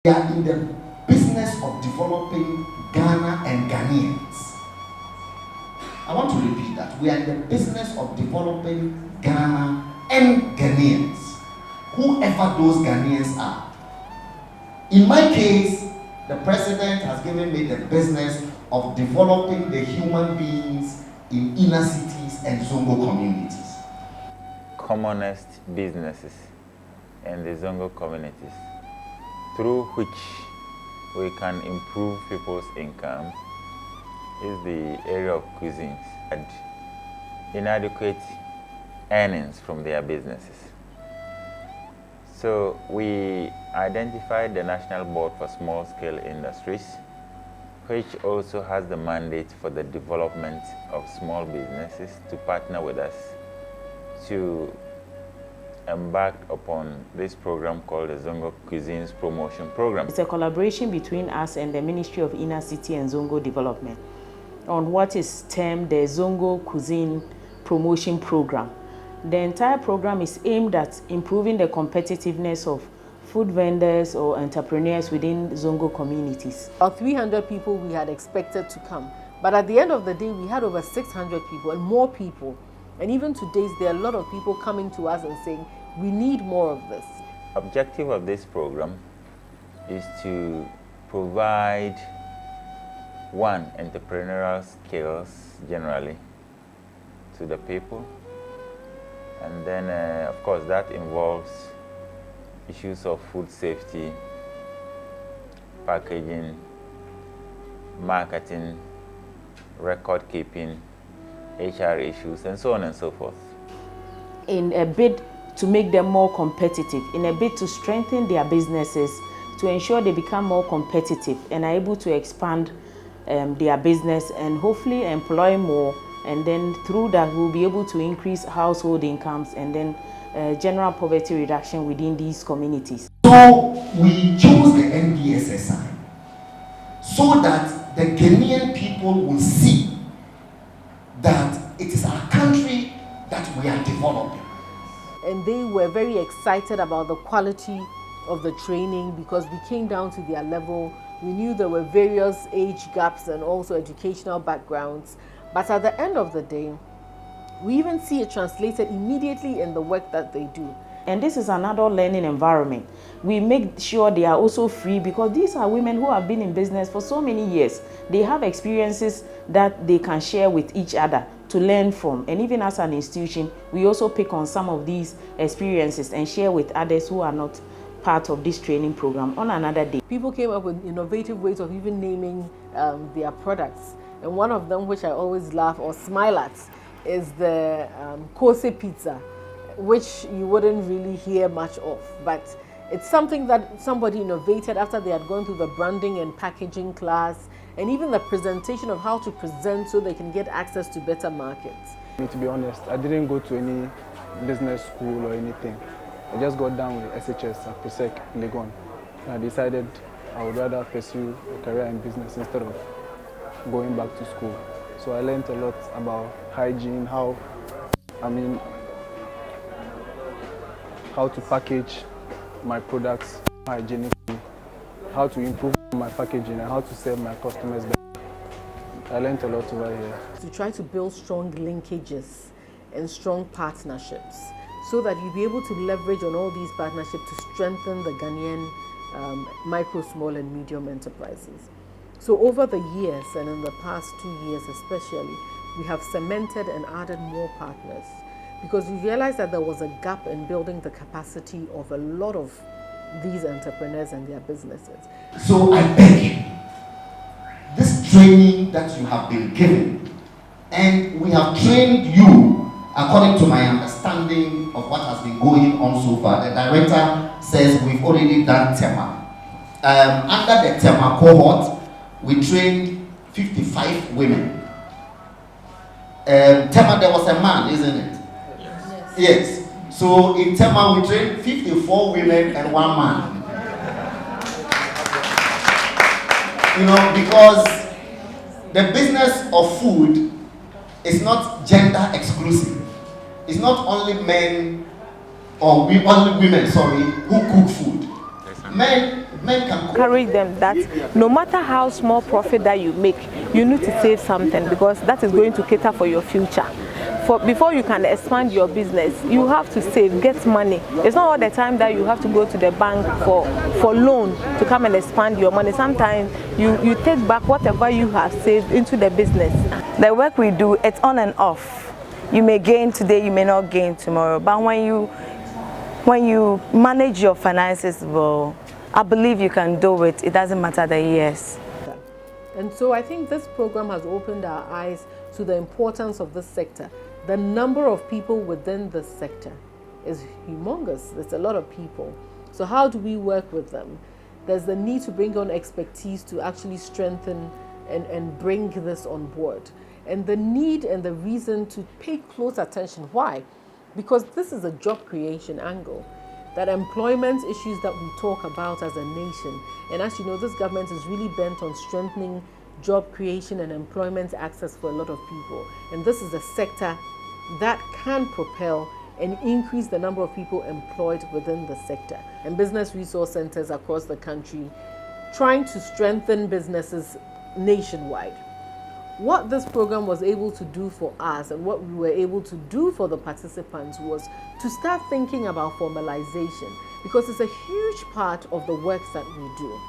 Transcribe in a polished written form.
We are in the business of developing Ghana and Ghanaians. I want to repeat that. We are in the business of developing Ghana and Ghanaians, whoever those Ghanaians are. In my case, the president has given me the business of developing the human beings in inner cities and ZONGO communities. Commonest businesses in the ZONGO communities through which we can improve people's income is the area of cuisines and inadequate earnings from their businesses. So we identified the National Board for Small-Scale Industries, which also has the mandate for the development of small businesses, to partner with us to embark upon this program called the ZONGO Cuisines Promotion Program. It's a collaboration between us and the Ministry of Inner City and ZONGO Development on what is termed the ZONGO Cuisine Promotion Program. The entire program is aimed at improving the competitiveness of food vendors or entrepreneurs within ZONGO communities. About 300 people we had expected to come, but at the end of the day we had over 600 people and more people. And even today there are a lot of people coming to us and saying, we need more of this. Objective of this program is to provide entrepreneurial skills generally to the people, and then of course that involves issues of food safety, packaging, marketing, record keeping, HR issues, and so on and so forth. In a bid to make them more competitive, in a bid to strengthen their businesses, to ensure they become more competitive and are able to expand their business and hopefully employ more, and then through that we'll be able to increase household incomes and then general poverty reduction within these communities. So we chose the NBSSI so that the Ghanaian people will see that it is our country that we are developing. And they were very excited about the quality of the training because we came down to their level. We knew there were various age gaps and also educational backgrounds. But at the end of the day, we even see it translated immediately in the work that they do. And this is another learning environment. We make sure they are also free because these are women who have been in business for so many years. They have experiences that they can share with each other to learn from. And even as an institution, we also pick on some of these experiences and share with others who are not part of this training program on another day. People came up with innovative ways of even naming their products. And one of them, which I always laugh or smile at, is the Kose pizza, which you wouldn't really hear much of. But it's something that somebody innovated after they had gone through the branding and packaging class, and even the presentation of how to present so they can get access to better markets. To be honest, I didn't go to any business school or anything. I just got down with SHS at POSEC in Legon. And I decided I would rather pursue a career in business instead of going back to school. So I learned a lot about hygiene, how to package my products hygienically, how to improve my packaging, and how to serve my customers better. I learned a lot over here. To try to build strong linkages and strong partnerships so that you'll be able to leverage on all these partnerships to strengthen the Ghanaian micro, small and medium enterprises. So over the years and in the past 2 years especially, we have cemented and added more partners because we realized that there was a gap in building the capacity of a lot of these entrepreneurs and their businesses. So I beg you, this training that you have been given, and we have trained you according to my understanding of what has been going on so far. The director says we've already done TEMA. Under the TEMA cohort, we trained 55 women. TEMA, there was a man, isn't it? Yes. So in TEMA, we trained 54 women and 1 man. You know, because the business of food is not gender exclusive. It's not only men or only women, who cook food. Men Men can encourage them that no matter how small profit that you make, you need to save something, because that is going to cater for your future. Before you can expand your business, you have to save, get money. It's not all the time that you have to go to the bank for loan to come and expand your money. Sometimes you take back whatever you have saved into the business. The work we do, it's on and off. You may gain today, you may not gain tomorrow. But when you manage your finances well, I believe you can do it. It doesn't matter the years. And so I think this program has opened our eyes to the importance of this sector. The number of people within this sector is humongous. There's a lot of people. So how do we work with them? There's the need to bring on expertise to actually strengthen and bring this on board. And the need and the reason to pay close attention. Why? Because this is a job creation angle. That employment issues that we talk about as a nation. And as you know, this government is really bent on strengthening job creation and employment access for a lot of people. And this is a sector that can propel and increase the number of people employed within the sector. And business resource centers across the country trying to strengthen businesses nationwide. What this program was able to do for us and what we were able to do for the participants was to start thinking about formalization, because it's a huge part of the work that we do.